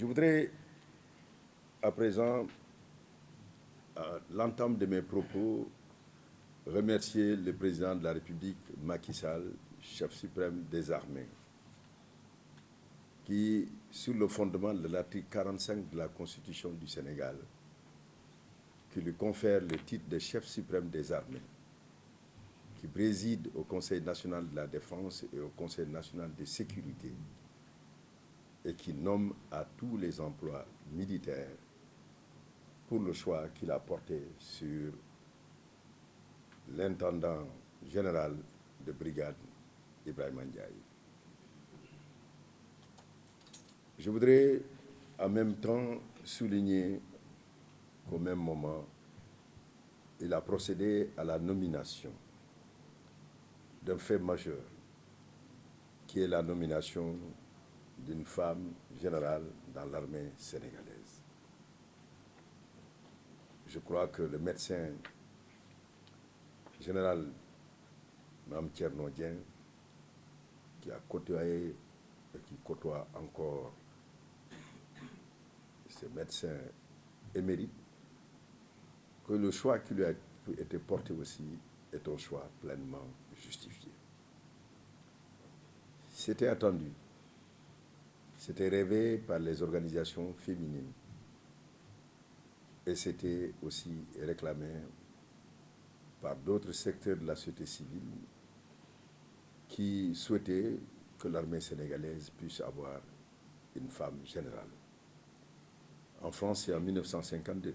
Je voudrais, à présent, à l'entame de mes propos, remercier le président de la République, Macky Sall, chef suprême des armées, qui, sur le fondement de l'article 45 de la Constitution du Sénégal, qui lui confère le titre de chef suprême des armées, qui préside au Conseil national de la défense et au Conseil national de sécurité, et qui nomme à tous les emplois militaires pour le choix qu'il a porté sur l'intendant général de brigade Ibrahima Ndiaye. Je voudrais en même temps souligner qu'au même moment, il a procédé à la nomination d'un fait majeur, qui est la nomination d'une femme générale dans l'armée sénégalaise. Je crois que le médecin général Mme Thierno Dieng, qui a côtoyé et qui côtoie encore ces médecins émérites, que le choix qui lui a été porté aussi est un choix pleinement justifié. C'était attendu, c'était rêvé par les organisations féminines et c'était aussi réclamé par d'autres secteurs de la société civile qui souhaitaient que l'armée sénégalaise puisse avoir une femme générale. En France, c'est en 1952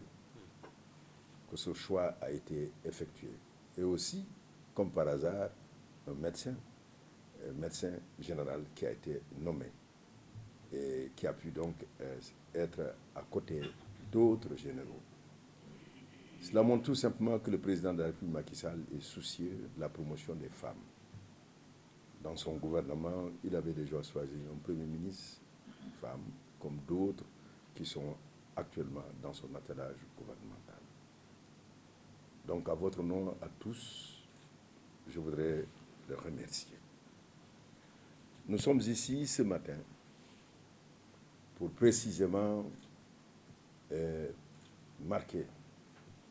que ce choix a été effectué. Et aussi, comme par hasard, un médecin général qui a été nommé et qui a pu donc être à côté d'autres généraux. Cela montre tout simplement que le président de la République, Macky Sall, est soucieux de la promotion des femmes. Dans son gouvernement, il avait déjà choisi un premier ministre, une femme, comme d'autres qui sont actuellement dans son attelage gouvernemental. Donc, à votre nom, à tous, je voudrais le remercier. Nous sommes ici ce matin pour précisément marquer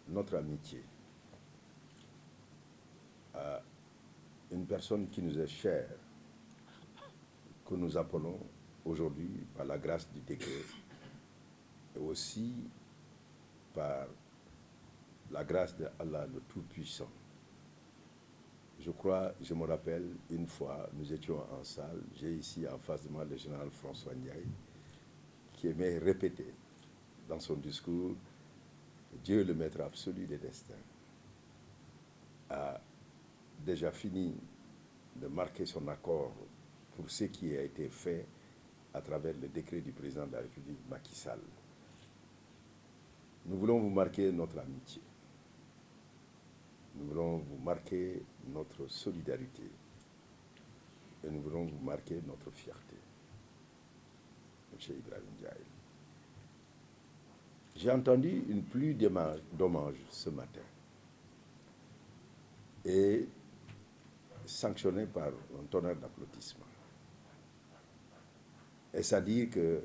notre amitié à une personne qui nous est chère, que nous appelons aujourd'hui par la grâce du décret et aussi par la grâce d'Allah le Tout-Puissant. Je me rappelle, une fois, nous étions en salle, j'ai ici en face de moi le général François Ndiaye, qui aimait répéter dans son discours « Dieu, le maître absolu des destins », a déjà fini de marquer son accord pour ce qui a été fait à travers le décret du président de la République, Macky Sall. Nous voulons vous marquer notre amitié. Nous voulons vous marquer notre solidarité. Et nous voulons vous marquer notre fierté. M. Ibrahima Ndiaye. J'ai entendu une pluie d'hommages ce matin. Et sanctionné par un tonnerre d'applaudissements. Est-ce à dire que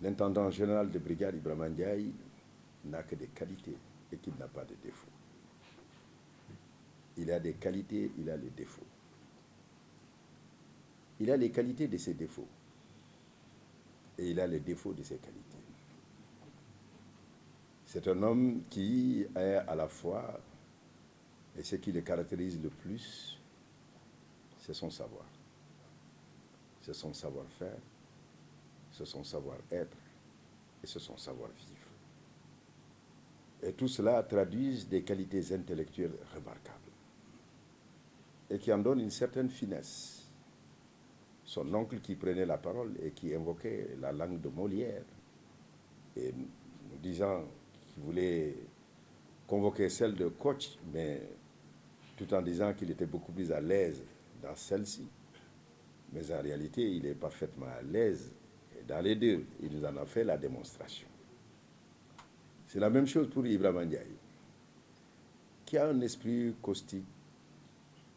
l'intendant général de brigade Ibrahima Ndiaye n'a que des qualités et qu'il n'a pas de défauts? Il a des qualités, il a les défauts. Il a les qualités de ses défauts et il a les défauts de ses qualités. C'est un homme qui est à la fois, et ce qui le caractérise le plus, c'est son savoir. C'est son savoir-faire, c'est son savoir-être et c'est son savoir-vivre. Et tout cela traduit des qualités intellectuelles remarquables et qui en donnent une certaine finesse. Son oncle qui prenait la parole et qui invoquait la langue de Molière et nous disant qu'il voulait convoquer celle de Koch, mais tout en disant qu'il était beaucoup plus à l'aise dans celle-ci. Mais en réalité, il est parfaitement à l'aise dans les deux. Il nous en a fait la démonstration. C'est la même chose pour Ibrahima Ndiaye, qui a un esprit caustique.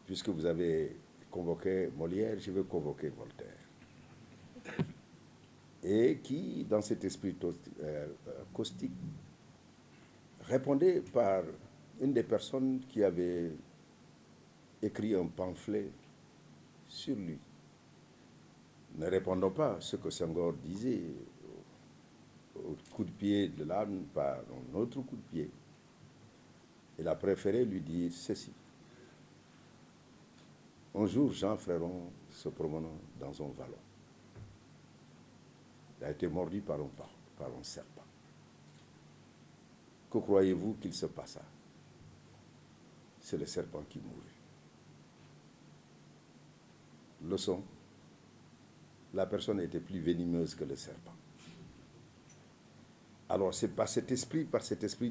Puisque vous avez convoqué Molière, je vais convoquer Voltaire. et qui, dans cet esprit caustique, répondait par une des personnes qui avait écrit un pamphlet sur lui, ne répondant pas à ce que Senghor disait au coup de pied de l'âne par un autre coup de pied. Il a préféré lui dire ceci. Un jour, Jean Fréron se promenant dans un vallon. Il a été mordu par un serpent. Que croyez-vous qu'il se passa? C'est le serpent qui mourut. Leçon, la personne était plus venimeuse que le serpent. Alors c'est par cet esprit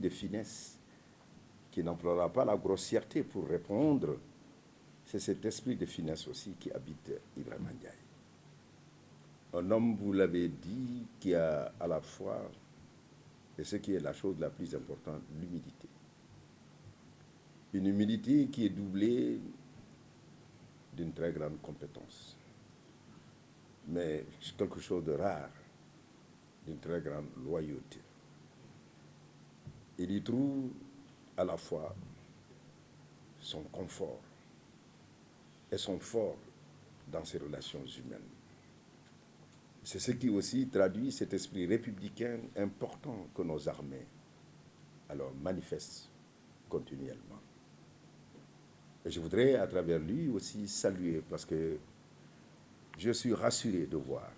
de finesse, qui n'emploiera pas la grossièreté pour répondre, c'est cet esprit de finesse aussi qui habite Ibrahima Ndiaye. Un homme, vous l'avez dit, qui a à la fois, et ce qui est la chose la plus importante, l'humilité. Une humilité qui est doublée d'une très grande compétence, mais quelque chose de rare, d'une très grande loyauté. Il y trouve à la fois son confort et son fort dans ses relations humaines. C'est ce qui aussi traduit cet esprit républicain important que nos armées alors manifestent continuellement. Et je voudrais à travers lui aussi saluer, parce que je suis rassuré de voir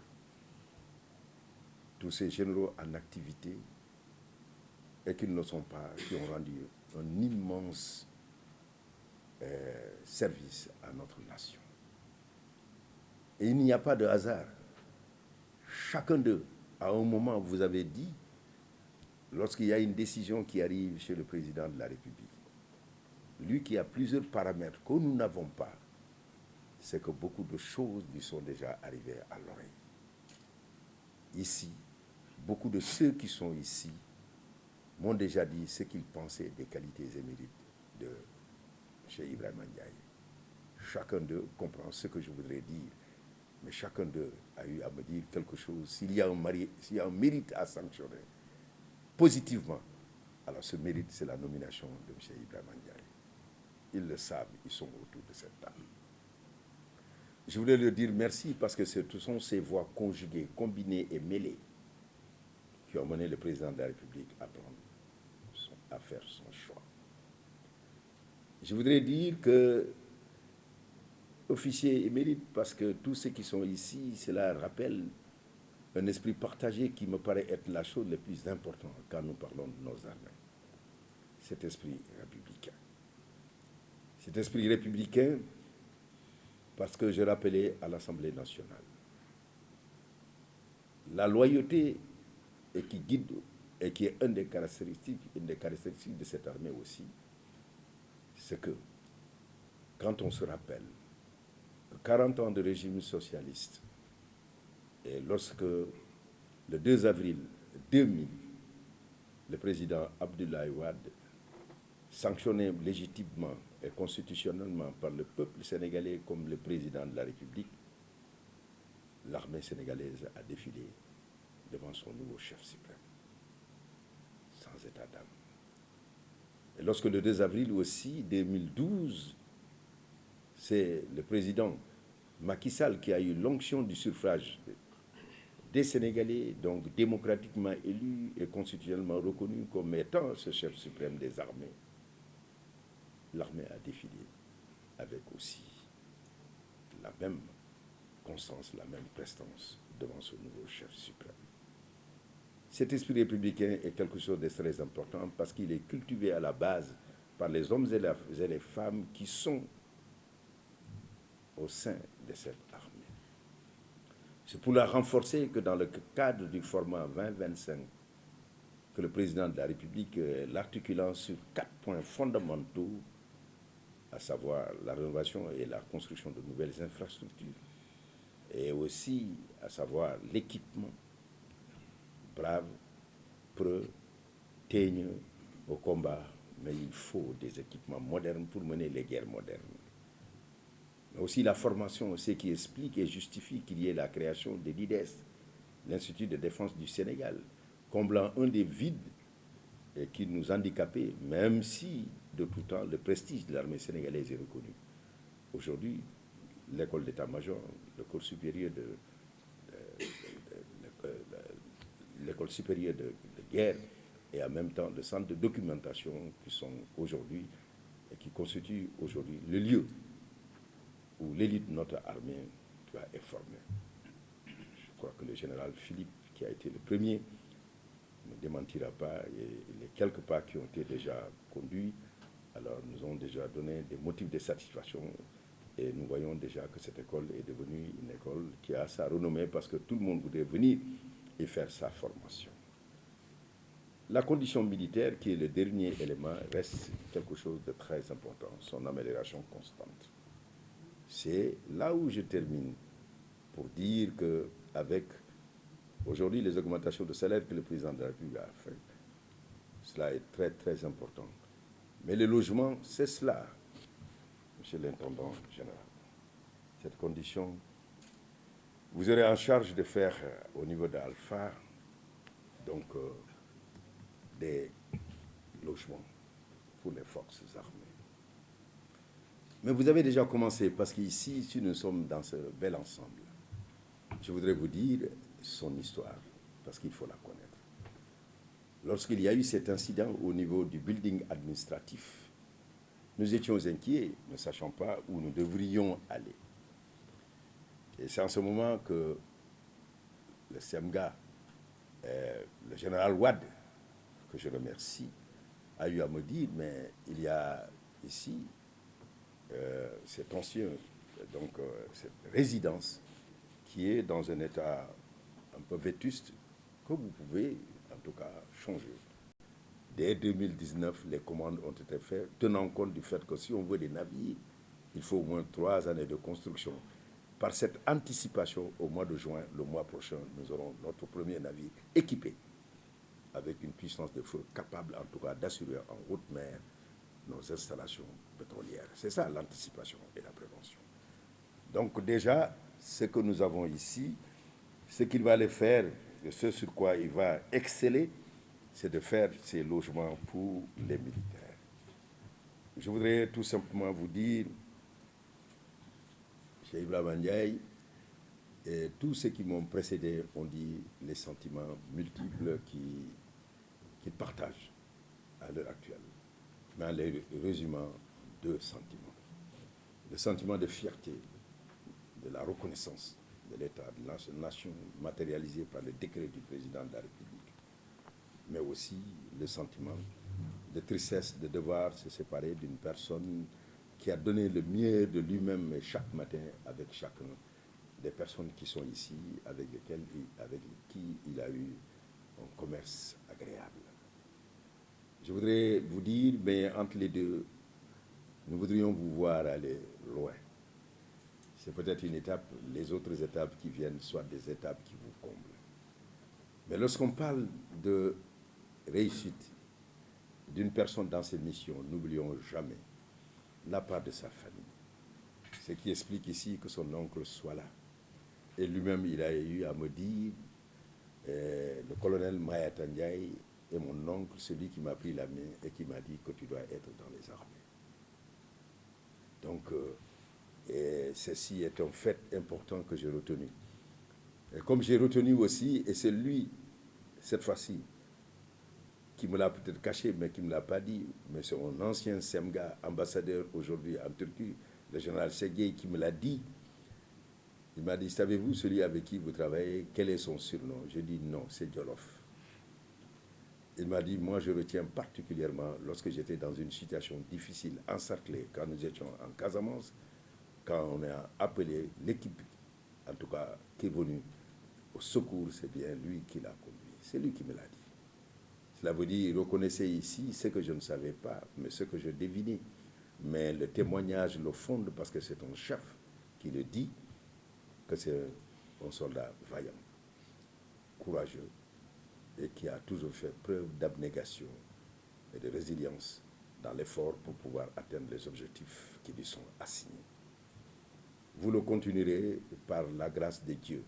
tous ces généraux en activité et qui ne sont pas, qui ont rendu un immense service à notre nation. Et il n'y a pas de hasard. Chacun d'eux, à un moment, vous avez dit, lorsqu'il y a une décision qui arrive chez le président de la République, lui qui a plusieurs paramètres que nous n'avons pas, c'est que beaucoup de choses lui sont déjà arrivées à l'oreille. Ici, beaucoup de ceux qui sont ici m'ont déjà dit ce qu'ils pensaient des qualités et mérites de M. Ibrahima Ndiaye. Chacun d'eux comprend ce que je voudrais dire, mais chacun d'eux a eu à me dire quelque chose. S'il y a un mérite à sanctionner positivement, alors ce mérite, c'est la nomination de M. Ibrahima Ndiaye. Ils le savent, ils sont autour de cette table. Je voulais leur dire merci parce que ce sont ces voix conjuguées, combinées et mêlées qui ont mené le président de la République à faire son choix. Je voudrais dire que officier émérite, parce que tous ceux qui sont ici, cela rappelle un esprit partagé qui me paraît être la chose la plus importante quand nous parlons de nos armées. Cet esprit républicain. Cet esprit républicain, parce que je rappelais à l'Assemblée nationale, la loyauté et qui guide et qui est une des caractéristiques de cette armée aussi, c'est que quand on se rappelle 40 ans de régime socialiste, et lorsque le 2 avril 2000, le président Abdoulaye Wade, sanctionné légitimement et constitutionnellement par le peuple sénégalais comme le président de la République, l'armée sénégalaise a défilé devant son nouveau chef suprême, sans état d'âme. Et lorsque le 2 avril aussi, 2012, c'est le président Macky Sall qui a eu l'onction du suffrage des Sénégalais, donc démocratiquement élus et constitutionnellement reconnus comme étant ce chef suprême des armées, l'armée a défilé avec aussi la même constance, la même prestance devant ce nouveau chef suprême. Cet esprit républicain est quelque chose de très important parce qu'il est cultivé à la base par les hommes et les femmes qui sont au sein de cette armée. C'est pour la renforcer que dans le cadre du format 2025, que le président de la République, l'articulant sur 4 points fondamentaux, à savoir la rénovation et la construction de nouvelles infrastructures, et aussi à savoir l'équipement, brave, preux, teigneux au combat, mais il faut des équipements modernes pour mener les guerres modernes. Mais aussi la formation, ce qui explique et justifie qu'il y ait la création des LIDES, l'Institut de défense du Sénégal, comblant un des vides qui nous handicapait, même si, de tout temps, le prestige de l'armée sénégalaise est reconnu. Aujourd'hui, l'école d'état-major, le corps supérieur l'école supérieure de guerre et en même temps le centre de documentation qui sont aujourd'hui et qui constituent aujourd'hui le lieu où l'élite de notre armée est formée. Je crois que le général Philippe, qui a été le premier, ne démentira pas, et les quelques pas qui ont été déjà conduits, alors nous ont déjà donné des motifs de satisfaction. Et nous voyons déjà que cette école est devenue une école qui a sa renommée parce que tout le monde voudrait venir et faire sa formation. La condition militaire, qui est le dernier élément, reste quelque chose de très important, son amélioration constante. C'est là où je termine pour dire qu'avec aujourd'hui les augmentations de salaire que le président de la République a fait, cela est très très important. Mais le logement, c'est cela, monsieur l'intendant général. Cette condition, vous aurez en charge de faire au niveau d'Alpha, donc des logements pour les forces armées. Mais vous avez déjà commencé, parce qu'ici, si nous sommes dans ce bel ensemble, je voudrais vous dire son histoire, parce qu'il faut la connaître. Lorsqu'il y a eu cet incident au niveau du building administratif, nous étions inquiets, ne sachant pas où nous devrions aller. Et c'est en ce moment que le SEMGA, le général Wade, que je remercie, a eu à me dire, mais il y a ici cet ancien, donc cette résidence qui est dans un état un peu vétuste, que vous pouvez en tout cas changer. Dès 2019, les commandes ont été faites, tenant compte du fait que si on veut des navires, il faut au moins 3 années de construction. Par cette anticipation, au mois de juin, le mois prochain, nous aurons notre premier navire équipé avec une puissance de feu capable en tout cas d'assurer en haute mer nos installations pétrolières. C'est ça l'anticipation et la prévention. Donc déjà, ce que nous avons ici, ce qu'il va aller faire, et ce sur quoi il va exceller, c'est de faire ces logements pour les militaires. Je voudrais tout simplement vous dire, chez Ibrahima Ndiaye, et tous ceux qui m'ont précédé ont dit les sentiments multiples qu'ils partagent à l'heure actuelle. Mais en les résumant, 2 sentiments. Le sentiment de fierté, de la reconnaissance de l'État, de la nation matérialisée par le décret du président de la République, mais aussi le sentiment de tristesse de devoir se séparer d'une personne qui a donné le mieux de lui-même chaque matin avec chacun des personnes qui sont ici, avec qui il a eu un commerce agréable. Je voudrais vous dire, mais entre les deux, nous voudrions vous voir aller loin. C'est peut-être une étape, les autres étapes qui viennent, soit des étapes qui vous comblent. Mais lorsqu'on parle de réussite d'une personne dans ses missions, n'oublions jamais la part de sa famille. Ce qui explique ici que son oncle soit là. Et lui-même, il a eu à me dire, le colonel Mayata Ndiaye est mon oncle, celui qui m'a pris la main et qui m'a dit que tu dois être dans les armées. Donc, ceci est un fait important que j'ai retenu. Et comme j'ai retenu aussi, et c'est lui, cette fois-ci, qui me l'a peut-être caché, mais qui ne me l'a pas dit, mais c'est mon ancien SEMGA, ambassadeur aujourd'hui en Turquie, le général Segei, qui me l'a dit. Il m'a dit, savez-vous celui avec qui vous travaillez, quel est son surnom? J'ai dit non, c'est Djolof. Il m'a dit, moi je retiens particulièrement lorsque j'étais dans une situation difficile, encerclée, quand nous étions en Casamance, quand on a appelé l'équipe, en tout cas qui est venue au secours, c'est bien lui qui l'a conduit. C'est lui qui me l'a dit. Cela veut dire, reconnaissez ici ce que je ne savais pas, mais ce que je devinais. Mais le témoignage le fonde parce que c'est un chef qui le dit, que c'est un soldat vaillant, courageux, et qui a toujours fait preuve d'abnégation et de résilience dans l'effort pour pouvoir atteindre les objectifs qui lui sont assignés. Vous le continuerez par la grâce de Dieu.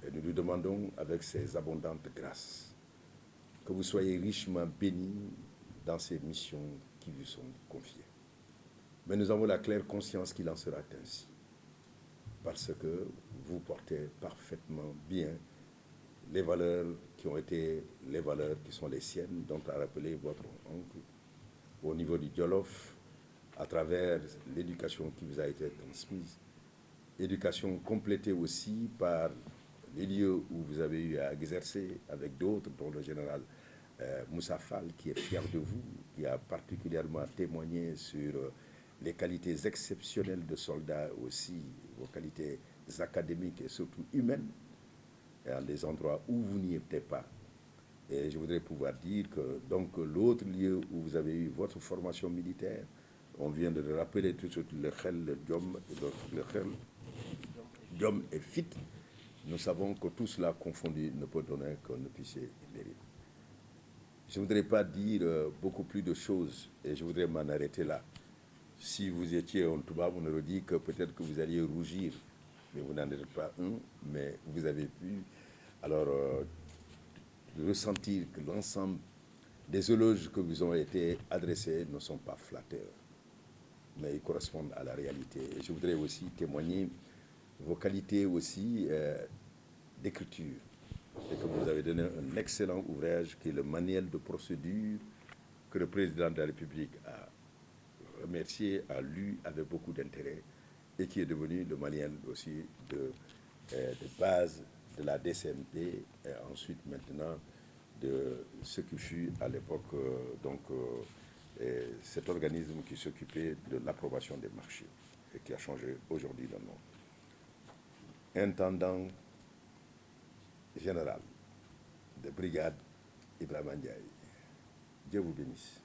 Et nous lui demandons, avec ses abondantes grâces, que vous soyez richement bénis dans ces missions qui vous sont confiées. Mais nous avons la claire conscience qu'il en sera ainsi, parce que vous portez parfaitement bien les valeurs qui ont été les valeurs qui sont les siennes, dont a rappelé votre oncle, au niveau du Jolof, à travers l'éducation qui vous a été transmise, éducation complétée aussi par les lieux où vous avez eu à exercer avec d'autres, dont le général Moussa Fall, qui est fier de vous, qui a particulièrement témoigné sur les qualités exceptionnelles de soldats aussi, vos qualités académiques et surtout humaines, dans des endroits où vous n'y étiez pas. Et je voudrais pouvoir dire que donc l'autre lieu où vous avez eu votre formation militaire, on vient de le rappeler tout de suite, le Khel, le Diom et Fit, nous savons que tout cela confondu ne peut donner qu'un épicier mérite. Je ne voudrais pas dire beaucoup plus de choses et je voudrais m'en arrêter là. Si vous étiez en Touba, on aurait dit que peut-être que vous alliez rougir, mais vous n'en êtes pas un, mais vous avez pu alors ressentir que l'ensemble des éloges que vous ont été adressés ne sont pas flatteurs, mais ils correspondent à la réalité. Et je voudrais aussi témoigner vos qualités aussi d'écriture, et que vous avez donné un excellent ouvrage qui est le manuel de procédure que le président de la République a remercié, a lu avec beaucoup d'intérêt et qui est devenu le manuel aussi de base de la DCMP et ensuite maintenant de ce qui fut à l'époque cet organisme qui s'occupait de l'approbation des marchés et qui a changé aujourd'hui le nom. Intendant général de brigade Ibrahima Ndiaye. Dieu vous bénisse.